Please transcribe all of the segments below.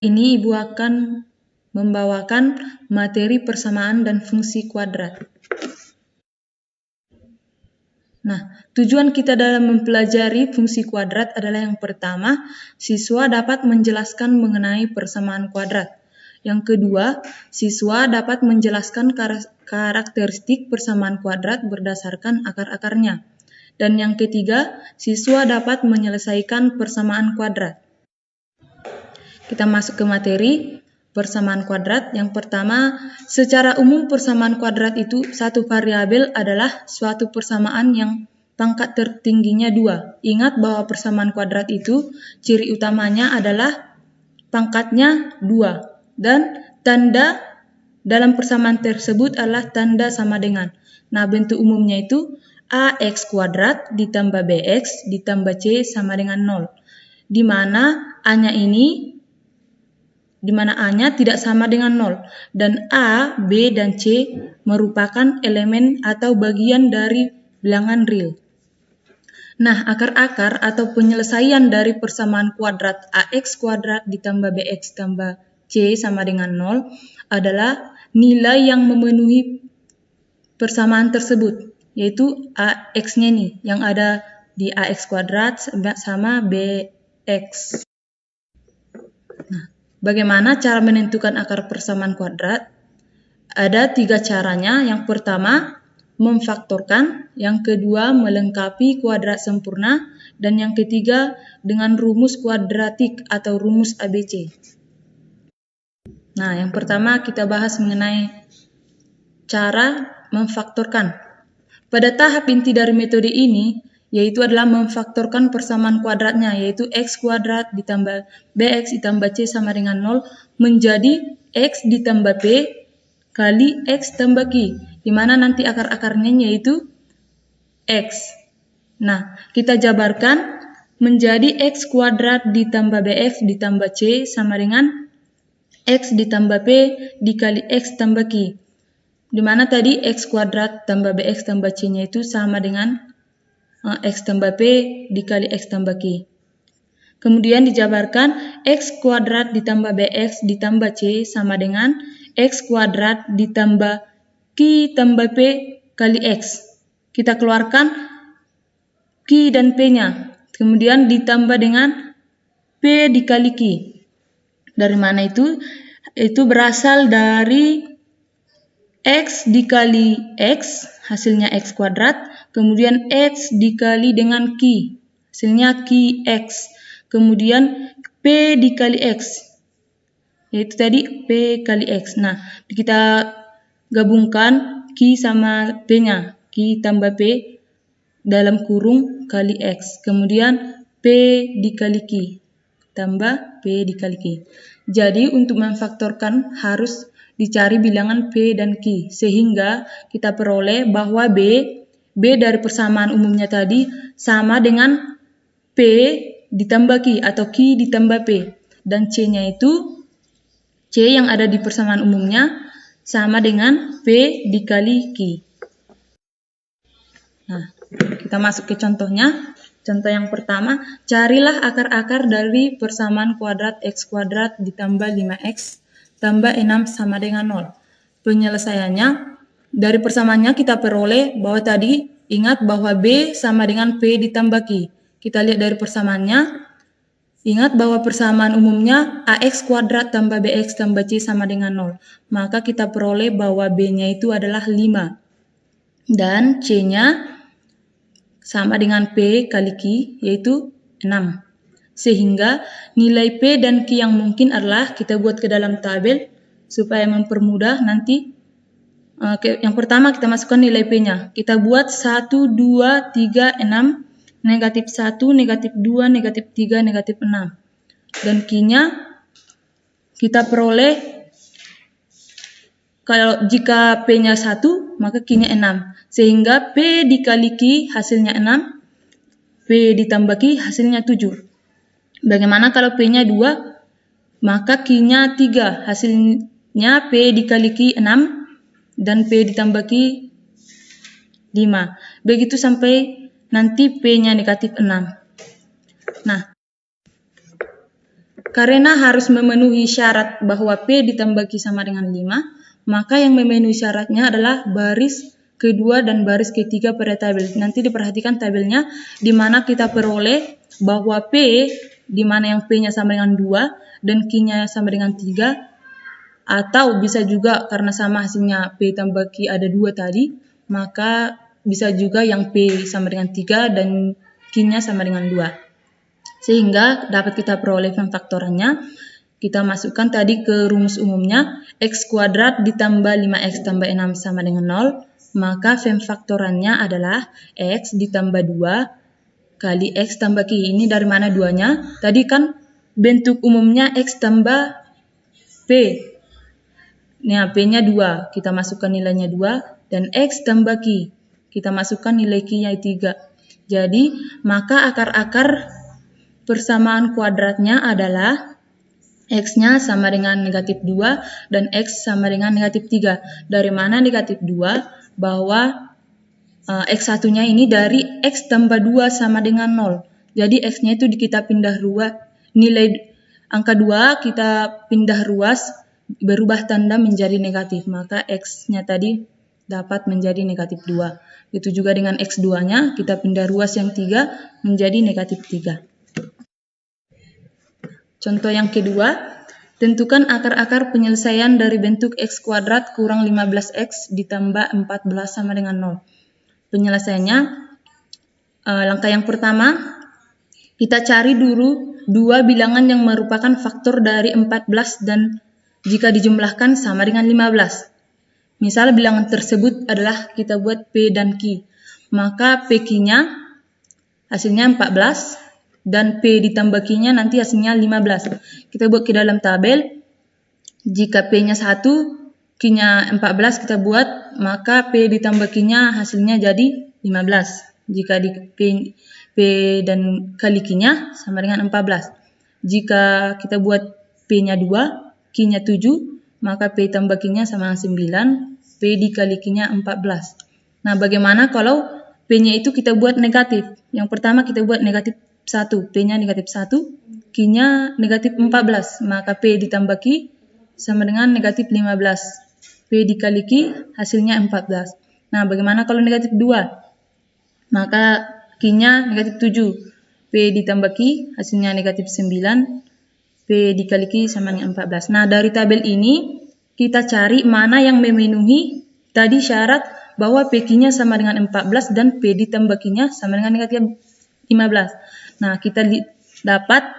ini Ibu akan membawakan materi persamaan dan fungsi kuadrat. Nah, tujuan kita dalam mempelajari fungsi kuadrat adalah yang pertama, siswa dapat menjelaskan mengenai persamaan kuadrat. Yang kedua, siswa dapat menjelaskan karakteristik persamaan kuadrat berdasarkan akar-akarnya. Dan yang ketiga, siswa dapat menyelesaikan persamaan kuadrat. Kita masuk ke materi persamaan kuadrat. Yang pertama, secara umum persamaan kuadrat itu satu variabel adalah suatu persamaan yang pangkat tertingginya 2. Ingat bahwa persamaan kuadrat itu ciri utamanya adalah pangkatnya 2. Dan tanda dalam persamaan tersebut adalah tanda sama dengan. Nah, bentuk umumnya itu ax kuadrat ditambah bx ditambah c sama dengan 0. Di mana A-nya tidak sama dengan 0 dan A, B, dan C merupakan elemen atau bagian dari bilangan real. Nah, akar-akar atau penyelesaian dari persamaan kuadrat AX kuadrat ditambah BX tambah C sama dengan 0 adalah nilai yang memenuhi persamaan tersebut, yaitu AX-nya nih, yang ada di AX kuadrat sama BX. Nah, bagaimana cara menentukan akar persamaan kuadrat? Ada 3 caranya. Yang pertama, memfaktorkan. Yang kedua, melengkapi kuadrat sempurna. Dan yang ketiga, dengan rumus kuadratik atau rumus ABC. Nah, yang pertama kita bahas mengenai cara memfaktorkan. Pada tahap inti dari metode ini, yaitu adalah memfaktorkan persamaan kuadratnya, yaitu x kuadrat ditambah bx ditambah c sama dengan 0 menjadi x ditambah p kali x tambah q, di mana nanti akar-akarnya yaitu x. Nah, kita jabarkan menjadi x kuadrat ditambah bx ditambah c sama dengan x ditambah p dikali x tambah q, di mana tadi x kuadrat tambah bx tambah c-nya itu sama dengan x tambah p dikali x tambah q. Kemudian dijabarkan x kuadrat ditambah bx ditambah c sama dengan x kuadrat ditambah q tambah p kali x. Kita keluarkan q dan p-nya. Kemudian ditambah dengan p dikali q. Dari mana itu? Itu berasal dari x dikali x, hasilnya x kuadrat. Kemudian x dikali dengan q, hasilnya qx. Kemudian p dikali x, yaitu tadi p kali x. Nah, kita gabungkan q sama p-nya, q tambah p dalam kurung kali x. Kemudian p dikali q tambah p dikali q. Jadi untuk memfaktorkan harus dicari bilangan p dan q, sehingga kita peroleh bahwa b dari persamaan umumnya tadi sama dengan p ditambah q atau q ditambah p, dan c-nya itu c yang ada di persamaan umumnya sama dengan p dikali q. Nah, kita masuk ke contohnya. Contoh yang pertama, carilah akar-akar dari persamaan kuadrat x kuadrat ditambah 5x tambah 6 sama dengan 0. Penyelesaiannya, dari persamaannya kita peroleh bahwa tadi ingat bahwa b sama dengan p ditambah q. Kita lihat dari persamaannya, ingat bahwa persamaan umumnya ax kuadrat tambah bx tambah c sama dengan 0. Maka kita peroleh bahwa b-nya itu adalah 5 dan c-nya sama dengan p kali q, yaitu 6. Sehingga nilai p dan q yang mungkin adalah, kita buat ke dalam tabel supaya mempermudah nanti. Yang pertama kita masukkan nilai p-nya. Kita buat 1, 2, 3, 6, negatif 1, negatif 2, negatif 3, negatif 6. Dan q-nya kita peroleh, kalau jika p-nya 1, maka q-nya 6. Sehingga P dikali Q hasilnya 6, P ditambah Q hasilnya 7. Bagaimana kalau P-nya 2? Maka Q-nya 3, hasilnya P dikali Q 6, dan P ditambah Q 5. Begitu sampai nanti P-nya negatif 6. Nah, karena harus memenuhi syarat bahwa P ditambah Q sama dengan 5, maka yang memenuhi syaratnya adalah baris kedua dan baris ketiga pada tabel. Nanti diperhatikan tabelnya, di mana kita peroleh bahwa P, di mana yang P-nya sama dengan 2 dan Q-nya sama dengan 3, atau bisa juga karena sama hasilnya P tambah Q ada 2 tadi, maka bisa juga yang P sama dengan 3 dan Q-nya sama dengan 2. Sehingga dapat kita peroleh fem faktorannya. Kita masukkan tadi ke rumus umumnya, X kuadrat ditambah 5X tambah 6 sama dengan 0. Maka fem faktorannya adalah X ditambah 2 kali X tambah Q. Ini dari mana 2-nya? Tadi kan bentuk umumnya X tambah P. Nah, P-nya 2. Kita masukkan nilainya 2. Dan X tambah Q. Kita masukkan nilai Q-nya 3. Jadi, maka akar-akar persamaan kuadratnya adalah X-nya sama dengan negatif 2 dan X sama dengan negatif 3. Dari mana negatif 2? Bahwa X1-nya ini dari X tambah 2 sama dengan 0. Jadi X-nya itu kita pindah ruas, nilai angka 2 kita pindah ruas, berubah tanda menjadi negatif. Maka X-nya tadi dapat menjadi negatif 2. Itu juga dengan X2-nya, kita pindah ruas yang 3 menjadi negatif 3. Contoh yang kedua, tentukan akar-akar penyelesaian dari bentuk X kuadrat kurang 15X ditambah 14 sama dengan 0. Penyelesaiannya, langkah yang pertama, kita cari dulu dua bilangan yang merupakan faktor dari 14 dan jika dijumlahkan sama dengan 15. Misal bilangan tersebut adalah kita buat P dan Q. Maka PQ-nya hasilnya 14. Dan P ditambah Q-nya nanti hasilnya 15. Kita buat ke dalam tabel. Jika P-nya 1, Q-nya 14 kita buat, maka P ditambah Q-nya hasilnya jadi 15. Jika di P dan kali Q-nya sama dengan 14. Jika kita buat P-nya 2, Q-nya 7, maka P tambah Q-nya sama dengan 9, P dikali Q-nya 14. Nah, bagaimana kalau P-nya itu kita buat negatif? Yang pertama kita buat negatif 1, P-nya negatif 1, Q-nya negatif 14, maka P ditambah Q sama dengan negatif 15. P dikali Q hasilnya 14. Nah, bagaimana kalau negatif 2? Maka Q-nya negatif 7, P ditambah Q hasilnya negatif 9, P dikali Q sama dengan 14. Nah, dari tabel ini kita cari mana yang memenuhi tadi syarat bahwa PQ-nya sama dengan 14 dan P ditambah Q-nya sama dengan negatif 15. Nah, kita dapat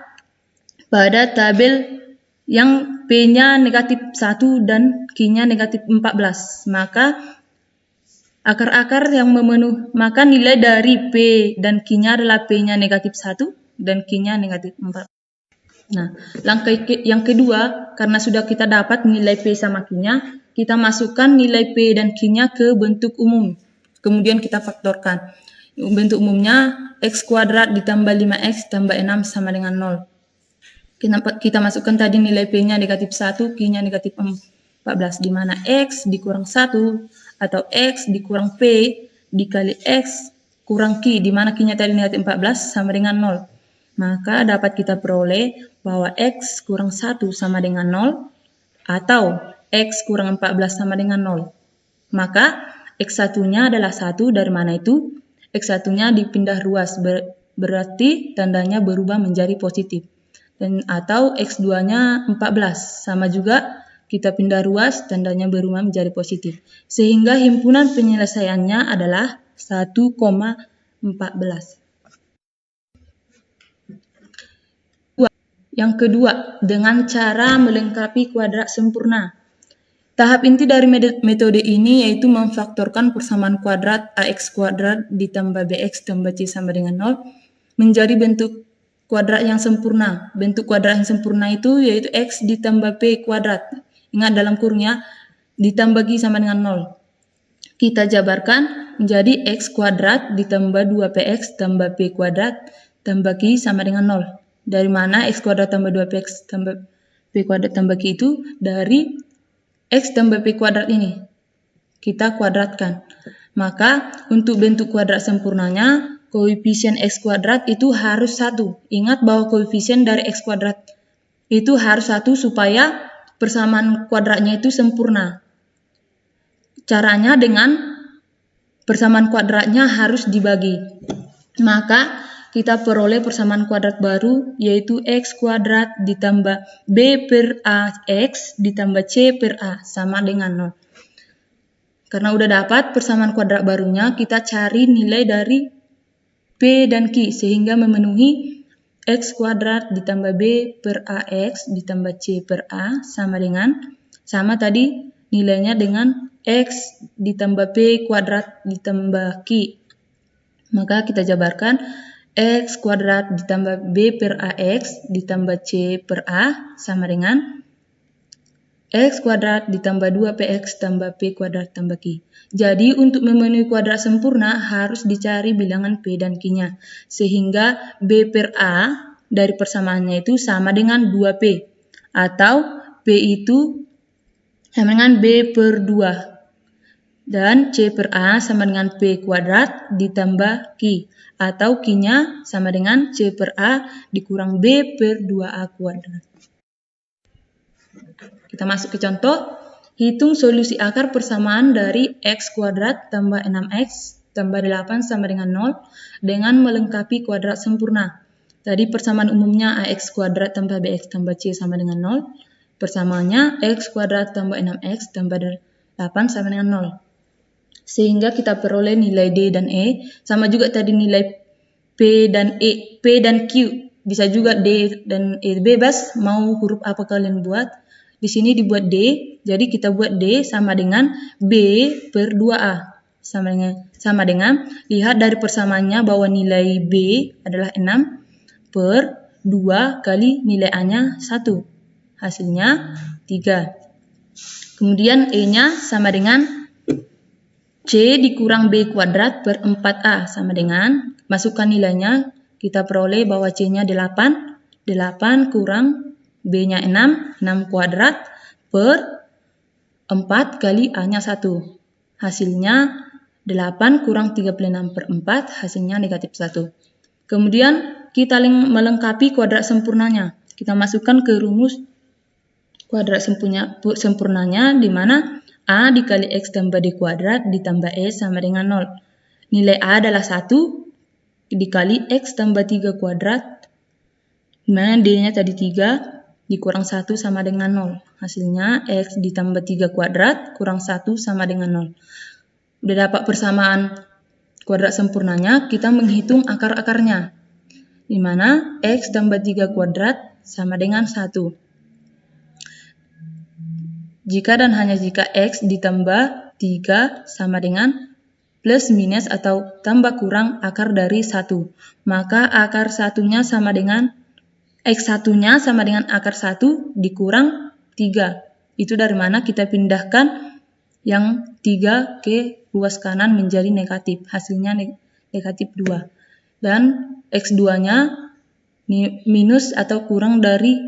pada tabel yang P-nya negatif 1 dan Q-nya negatif 14. Maka akar-akar yang maka nilai dari P dan Q-nya adalah P-nya negatif 1 dan Q-nya negatif 4. Nah, langkah yang kedua, karena sudah kita dapat nilai P sama Q-nya, kita masukkan nilai P dan Q-nya ke bentuk umum. Kemudian kita faktorkan. Bentuk umumnya X kuadrat ditambah 5X tambah 6 sama dengan 0. Kita masukkan tadi nilai P-nya negatif 1, Q-nya negatif 14. Di mana X dikurang 1 atau X dikurang P dikali X kurang Q. Di mana Q-nya tadi negatif 14 sama dengan 0. Maka dapat kita peroleh bahwa X kurang 1 sama dengan 0 atau X kurang 14 sama dengan 0. Maka X1-nya adalah 1, dari mana itu? X1-nya dipindah ruas, berarti tandanya berubah menjadi positif. Dan atau X2-nya 14, sama juga kita pindah ruas, tandanya berubah menjadi positif. Sehingga himpunan penyelesaiannya adalah 1,14. Yang kedua, dengan cara melengkapi kuadrat sempurna. Tahap inti dari metode ini yaitu memfaktorkan persamaan kuadrat AX kuadrat ditambah BX tambah C sama dengan 0 menjadi bentuk kuadrat yang sempurna. Bentuk kuadrat yang sempurna itu yaitu X ditambah P kuadrat. Ingat dalam kurungnya, ditambah Q sama dengan 0. Kita jabarkan menjadi X kuadrat ditambah 2PX tambah P kuadrat tambah Q sama dengan 0. Dari mana X kuadrat tambah 2PX tambah P kuadrat tambah Q itu? Dari X tambah P kuadrat ini. Kita kuadratkan. Maka untuk bentuk kuadrat sempurnanya, koefisien X kuadrat itu harus 1. Ingat bahwa koefisien dari X kuadrat itu harus 1 supaya persamaan kuadratnya itu sempurna. Caranya dengan persamaan kuadratnya harus dibagi. Maka kita peroleh persamaan kuadrat baru, yaitu x kuadrat ditambah b per ax ditambah c per a sama dengan 0. Karena udah dapat persamaan kuadrat barunya, kita cari nilai dari p dan q sehingga memenuhi x kuadrat ditambah b per ax ditambah c per a sama tadi nilainya dengan x ditambah p kuadrat ditambah q. Maka kita jabarkan x kuadrat ditambah b per ax ditambah c per a sama dengan x kuadrat ditambah 2px tambah p kuadrat tambah q. Jadi untuk memenuhi kuadrat sempurna harus dicari bilangan p dan q-nya. Sehingga b per a dari persamaannya itu sama dengan 2p. Atau p itu sama dengan b per 2. Dan c per a sama dengan p kuadrat ditambah q. Atau q-nya sama dengan c per a dikurang b per 2a kuadrat. Kita masuk ke contoh. Hitung solusi akar persamaan dari x kuadrat tambah 6x tambah 8 sama dengan 0 dengan melengkapi kuadrat sempurna. Tadi persamaan umumnya ax kuadrat tambah bx tambah c sama dengan 0. Persamaannya x kuadrat tambah 6x tambah 8 sama dengan 0. Sehingga kita peroleh nilai D dan E, sama juga tadi nilai P dan E, P dan Q. Bisa juga D dan E, bebas mau huruf apa kalian buat. Di sini dibuat D, jadi kita buat D sama dengan B per 2A. Sama dengan, lihat dari persamaannya bahwa nilai B adalah 6 per 2 kali nilai A-nya 1. Hasilnya 3. Kemudian E-nya sama dengan C dikurang B kuadrat per 4A sama dengan, masukkan nilainya, kita peroleh bahwa C-nya 8, 8 kurang B-nya 6, 6 kuadrat per 4 kali A-nya 1. Hasilnya 8 kurang 36 per 4, hasilnya negatif 1. Kemudian kita melengkapi kuadrat sempurnanya. Kita masukkan ke rumus kuadrat sempurnanya di mana A dikali X tambah D kuadrat ditambah E sama dengan 0. Nilai A adalah 1 dikali X tambah 3 kuadrat, dimana D-nya tadi 3, dikurang 1 sama dengan 0. Hasilnya X ditambah 3 kuadrat kurang 1 sama dengan 0. Udah dapat persamaan kuadrat sempurnanya, kita menghitung akar-akarnya. Di mana X tambah 3 kuadrat sama dengan 1. Jika dan hanya jika X ditambah 3 sama dengan plus minus atau tambah kurang akar dari 1. Maka akar satunya sama dengan X satunya sama dengan akar 1 dikurang 3. Itu dari mana kita pindahkan yang 3 ke ruas kanan menjadi negatif. Hasilnya negatif 2. Dan X2-nya minus atau kurang dari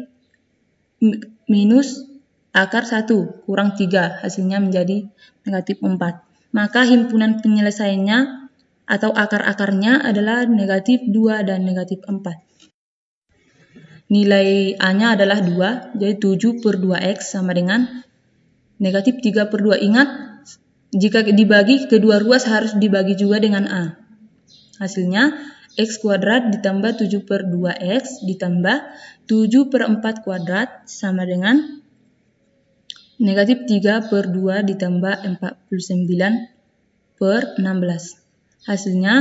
minus akar 1 kurang 3, hasilnya menjadi negatif 4. Maka himpunan penyelesaiannya atau akar-akarnya adalah negatif 2 dan negatif 4. Nilai A-nya adalah 2, jadi 7 per 2X sama dengan negatif 3 per 2. Ingat, jika dibagi kedua ruas harus dibagi juga dengan A. Hasilnya X kuadrat ditambah 7 per 2X ditambah 7 per 4 kuadrat sama dengan negatif 3 per 2 ditambah 49 per 16. Hasilnya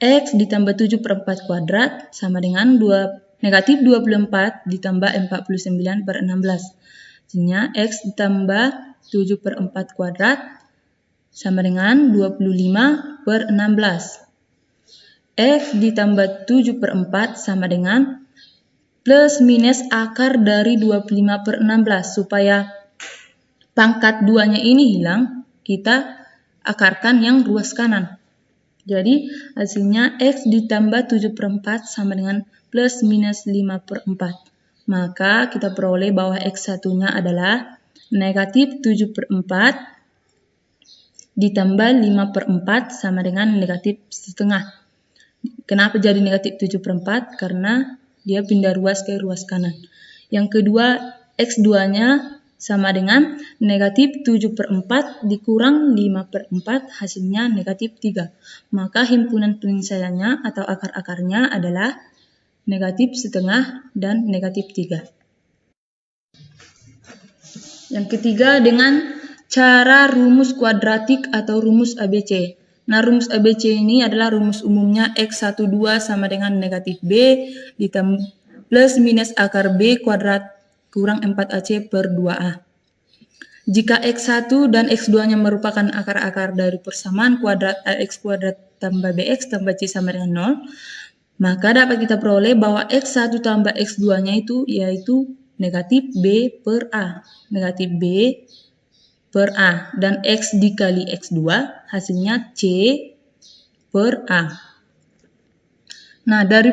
X ditambah 7 per 4 kuadrat sama dengan negatif 24 ditambah 49 per 16. Hasilnya X ditambah 7 per 4 kuadrat sama dengan 25 per 16. X ditambah 7 per 4 sama dengan plus minus akar dari 25 per 16. Supaya pangkat 2-nya ini hilang, kita akarkan yang ruas kanan. Jadi hasilnya X ditambah 7 per 4 sama dengan plus minus 5 per 4. Maka kita peroleh bahwa X satunya adalah negatif 7 per 4 ditambah 5 per 4 sama dengan negatif setengah. Kenapa jadi negatif 7 per 4? Karena dia pindah ruas ke ruas kanan. Yang kedua, X2-nya sama dengan negatif 7/4 dikurang 5/4, hasilnya negatif 3. Maka himpunan penyelesaiannya atau akar-akarnya adalah negatif setengah dan negatif 3. Yang ketiga, dengan cara rumus kuadratik atau rumus ABC. Nah, rumus ABC ini adalah rumus umumnya X12 sama dengan negatif B ditambah plus minus akar B kuadrat kurang 4AC per 2A. Jika X1 dan X2-nya merupakan akar-akar dari persamaan kuadrat AX kuadrat tambah BX tambah C sama dengan 0, maka dapat kita peroleh bahwa X1 tambah X2-nya itu yaitu negatif B per A. Negatif B per A. Dan X dikali X2 hasilnya C per A. Nah, dari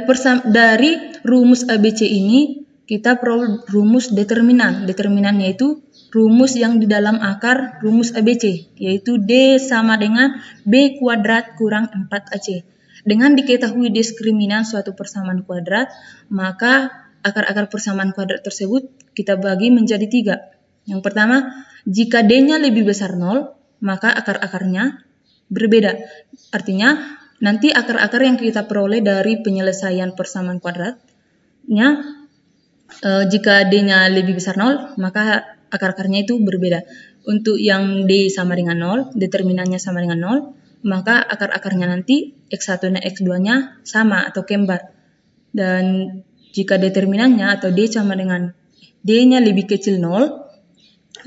rumus ABC ini kita perlu rumus determinan. Determinannya itu rumus yang di dalam akar rumus ABC, yaitu D sama dengan B kuadrat kurang 4AC. Dengan diketahui diskriminan suatu persamaan kuadrat, maka akar-akar persamaan kuadrat tersebut kita bagi menjadi 3. Yang pertama, jika D-nya lebih besar 0, maka akar-akarnya berbeda. Artinya, nanti akar-akar yang kita peroleh dari penyelesaian persamaan kuadratnya, jika D-nya lebih besar 0, maka akar-akarnya itu berbeda. Untuk yang D sama dengan 0, determinannya sama dengan 0, maka akar-akarnya nanti X1 dan X2-nya sama atau kembar. Dan jika determinannya atau D sama dengan D-nya lebih kecil 0,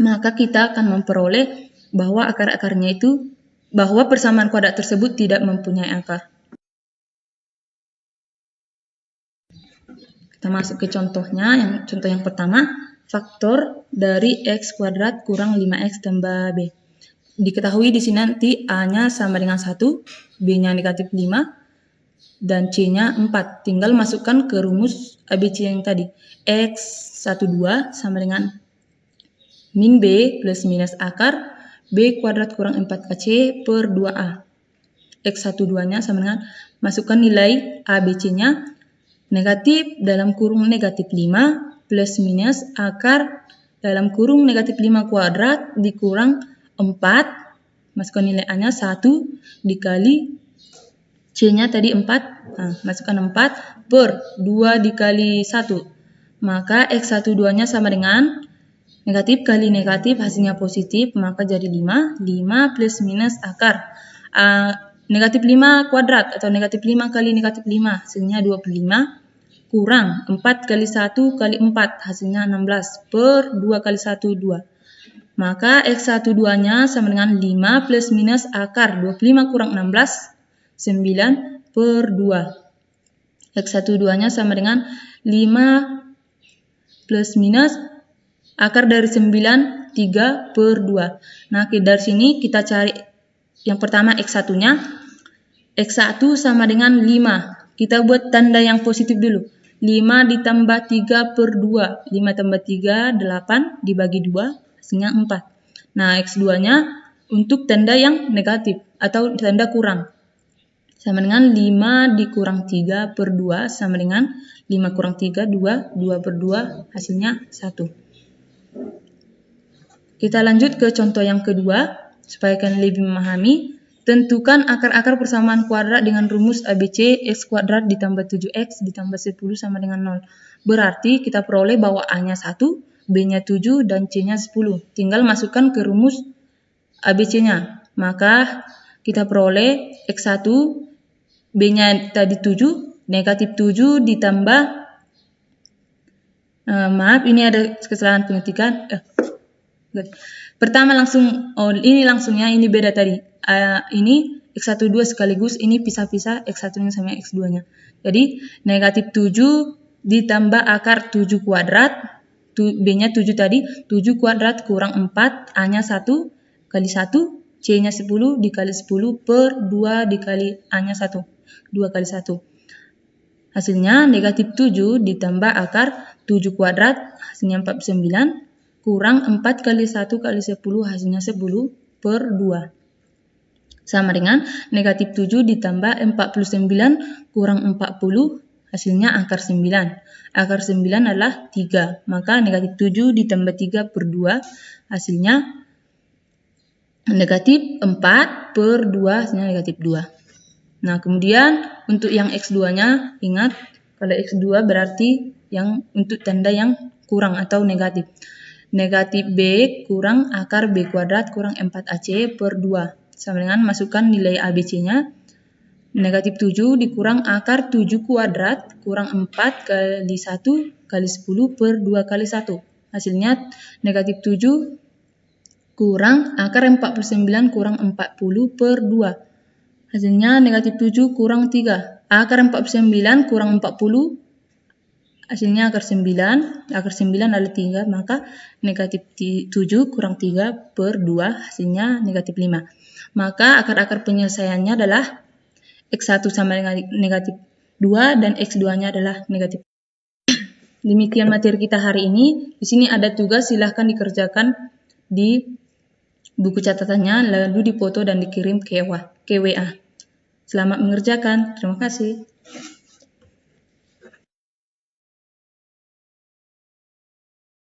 maka kita akan memperoleh bahwa akar-akarnya itu, bahwa persamaan kuadrat tersebut tidak mempunyai akar. Kita masuk ke contohnya. Contoh yang pertama, faktor dari X kuadrat kurang 5X tambah B. Diketahui di sini nanti A-nya sama dengan 1, B-nya negatif 5, dan C-nya 4. Tinggal masukkan ke rumus ABC yang tadi. X12 sama dengan min B plus minus akar B kuadrat kurang 4AC per 2A. X12-nya sama dengan, masukkan nilai ABC-nya, negatif dalam kurung negatif 5 plus minus akar dalam kurung negatif 5 kuadrat dikurang 4. Masukkan nilai A-nya 1 dikali C-nya tadi 4. Nah, masukkan 4 per 2 dikali 1. Maka X12-nya sama dengan negatif kali negatif, hasilnya positif, maka jadi 5. 5 plus minus akar. Negatif 5 kuadrat atau negatif 5 kali negatif 5, hasilnya 25. Kurang 4 kali 1 kali 4, hasilnya 16. Per 2 kali 1, 2. Maka X12-nya sama dengan 5 plus minus akar 25 kurang 16, 9 per 2. X12-nya sama dengan 5 plus minus akar dari 9, 3 per 2. Nah, dari sini kita cari yang pertama X1-nya. X1 sama dengan 5. Kita buat tanda yang positif dulu. 5 ditambah 3 per 2. 5 tambah 3, 8 dibagi 2, hasilnya 4. Nah, X2-nya untuk tanda yang negatif atau tanda kurang. Sama dengan 5 dikurang 3 per 2 sama dengan 5 kurang 3, 2. 2 per 2 hasilnya 1. Kita lanjut ke contoh yang kedua supaya kalian lebih memahami. Tentukan akar-akar persamaan kuadrat dengan rumus ABC X kuadrat ditambah 7X ditambah 10 sama dengan 0. Berarti kita peroleh bahwa A-nya 1, B-nya 7, dan C-nya 10. Tinggal masukkan ke rumus ABC-nya. Maka kita peroleh X1, B-nya tadi 7, negatif 7 ditambah, maaf ini ada kesalahan pengetikan. Pertama langsung, ini langsungnya, ini beda tadi. Ini X12 sekaligus, ini pisah-pisah X1-nya sama X2-nya. Jadi negatif 7 ditambah akar 7 kuadrat, B-nya 7 tadi, 7 kuadrat kurang 4, A-nya 1 kali 1, C-nya 10 dikali 10 per 2 dikali A-nya 1. 2 kali 1. Hasilnya negatif 7 ditambah akar 7 kuadrat, hasilnya 49, kurang 4 kali 1 kali 10, hasilnya 10 per 2. Sama dengan negatif 7 ditambah 49 kurang 40, hasilnya akar 9. Akar 9 adalah 3, maka negatif 7 ditambah 3 per 2, hasilnya negatif 4 per 2, hasilnya negatif 2. Nah, kemudian untuk yang X2-nya, ingat kalau X2 berarti yang untuk tanda yang kurang atau negatif. Negatif B kurang akar B kuadrat kurang 4AC per 2. Sama dengan masukkan nilai ABC-nya. Negatif 7 dikurang akar 7 kuadrat kurang 4 kali 1 kali 10 per 2 kali 1. Hasilnya negatif 7 kurang akar 49 kurang 40 per 2. Hasilnya negatif 7 kurang 3. Akar 49 kurang 40, hasilnya akar 9. Akar 9 adalah 3, maka negatif 7 kurang 3 per 2, hasilnya negatif 5. Maka akar-akar penyelesaiannya adalah X1 sama dengan negatif 2 dan X2-nya adalah negatif. Demikian materi kita hari ini. Di sini ada tugas, silahkan dikerjakan di buku catatannya, lalu dipoto dan dikirim ke WA. Selamat mengerjakan. Terima kasih.